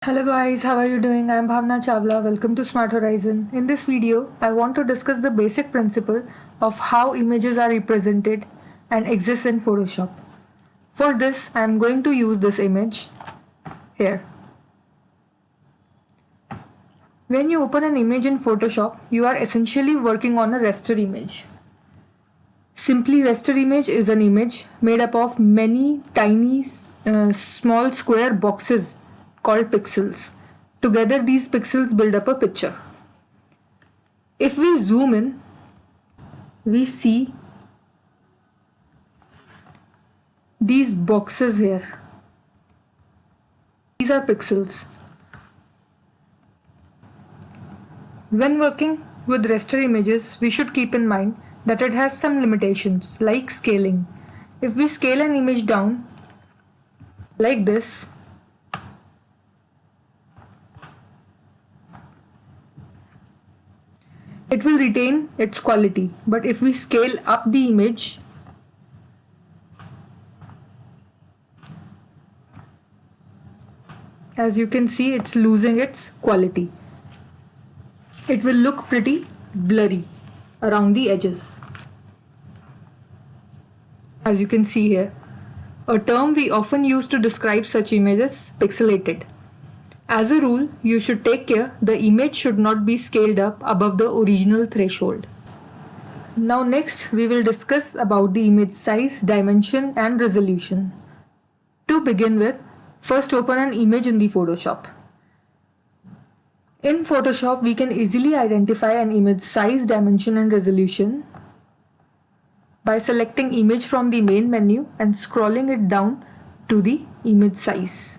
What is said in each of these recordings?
Hello guys, how are you doing? I'm Bhavna Chawla. Welcome to Smart Horizon. In this video, I want to discuss the basic principle of how images are represented and exist in Photoshop. For this, I am going to use this image here. When you open an image in Photoshop, you are essentially working on a raster image. Simply, raster image is an image made up of many tiny small square boxes called pixels. Together, these pixels build up a picture. If we zoom in, we see these boxes here. These are pixels. When working with raster images, we should keep in mind that it has some limitations like scaling. If we scale an image down like this, it will retain its quality. But if we scale up the image, as you can see, it's losing its quality. It will look pretty blurry around the edges. As you can see here, a term we often use to describe such images, pixelated. As a rule, you should take care the image should not be scaled up above the original threshold. Now next, we will discuss about the image size, dimension and resolution. To begin with, first open an image in the Photoshop. In Photoshop, we can easily identify an image size, dimension and resolution by selecting image from the main menu and scrolling it down to the image size.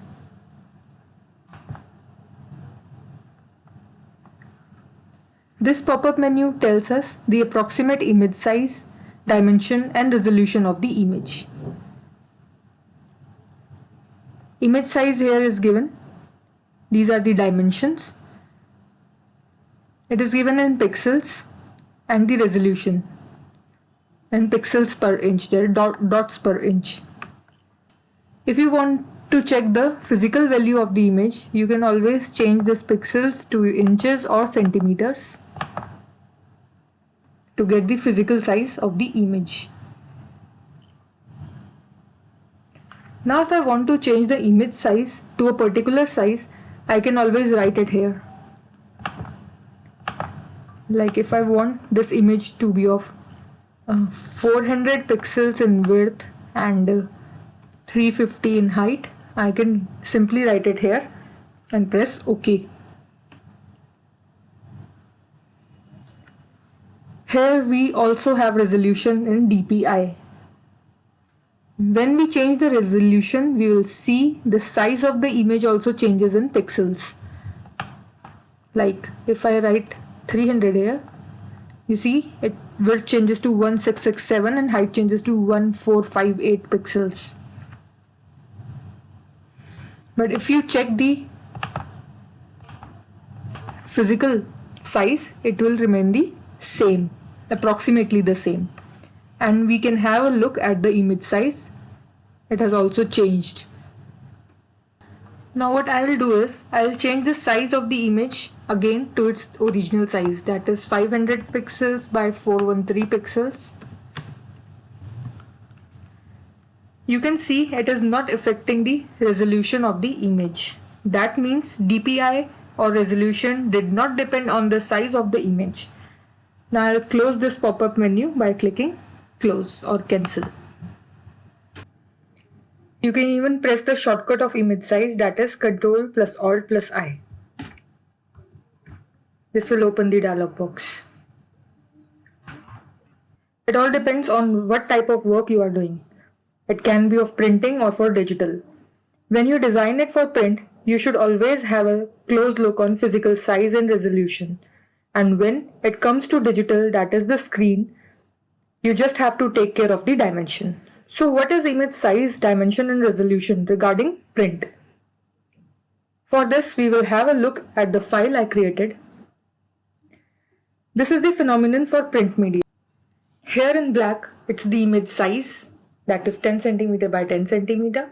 This pop-up menu tells us the approximate image size, dimension and resolution of the image. Image size here is given. These are the dimensions. It is given in pixels and the resolution in pixels per inch. There are dots per inch. If you want to check the physical value of the image, you can always change this pixels to inches or centimeters to get the physical size of the image. Now if I want to change the image size to a particular size, I can always write it here. Like if I want this image to be of 400 pixels in width and 350 in height, I can simply write it here and press OK. Here we also have resolution in DPI. When we change the resolution, we will see the size of the image also changes in pixels. Like if I write 300 here, you see it width changes to 1667 and height changes to 1458 pixels. But if you check the physical size, it will remain the same, approximately the same. And we can have a look at the image size. It has also changed. Now what I will do is, I will change the size of the image again to its original size, that is 500 pixels by 413 pixels. You can see it is not affecting the resolution of the image. That means DPI or resolution did not depend on the size of the image. Now I'll close this pop-up menu by clicking close or cancel. You can even press the shortcut of image size, that is Ctrl plus Alt plus I. This will open the dialog box. It all depends on what type of work you are doing. It can be of printing or for digital. When you design it for print, you should always have a close look on physical size and resolution. And when it comes to digital, that is the screen, you just have to take care of the dimension. So what is image size, dimension and resolution regarding print? For this, we will have a look at the file I created. This is the phenomenon for print media. Here in black, it's the image size, that is 10 cm by 10 cm.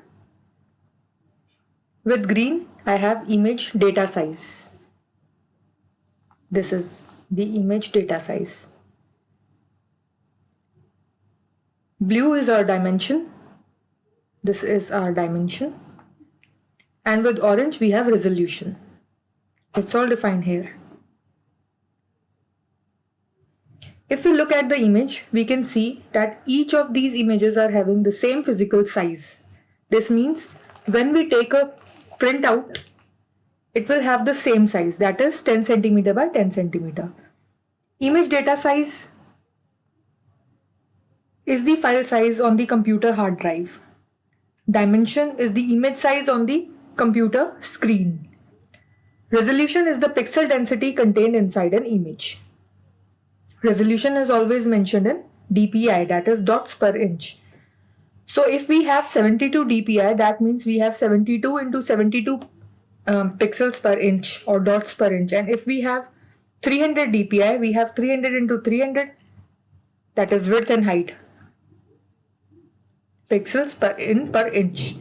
With green, I have image data size. This is the image data size. Blue is our dimension. This is our dimension. And with orange, we have resolution. It's all defined here. If we look at the image, we can see that each of these images are having the same physical size. This means when we take a printout, it will have the same size, that is 10 centimeter by 10 centimeter. Image data size is the file size on the computer hard drive. Dimension is the image size on the computer screen. Resolution is the pixel density contained inside an image. Resolution is always mentioned in DPI, that is dots per inch. So if we have 72 DPI, that means we have 72 into 72 pixels per inch or dots per inch. And if we have 300 DPI, we have 300 into 300, that is width and height, pixels per inch.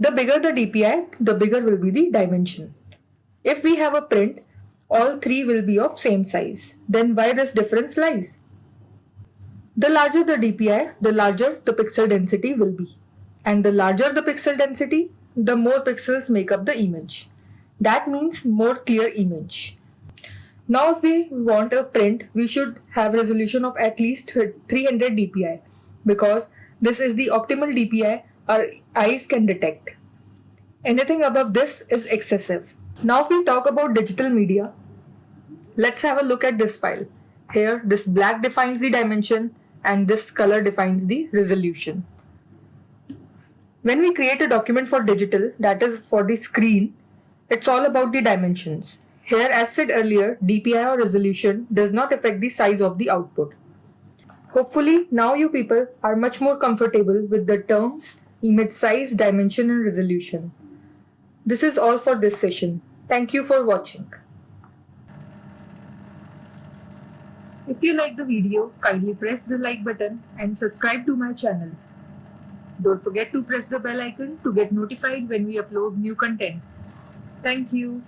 The bigger the DPI, the bigger will be the dimension. If we have a print, all three will be of same size. Then why this difference lies? The larger the DPI, the larger the pixel density will be. And the larger the pixel density, the more pixels make up the image. That means more clear image. Now if we want a print, we should have resolution of at least 300 DPI because this is the optimal DPI our eyes can detect. Anything above this is excessive. Now if we talk about digital media, let's have a look at this file. Here this black defines the dimension and this color defines the resolution. When we create a document for digital, that is for the screen, it's all about the dimensions. Here, as said earlier, DPI or resolution does not affect the size of the output. Hopefully, now you people are much more comfortable with the terms image size, dimension and resolution. This is all for this session. Thank you for watching. If you like the video, kindly press the like button and subscribe to my channel. Don't forget to press the bell icon to get notified when we upload new content. Thank you.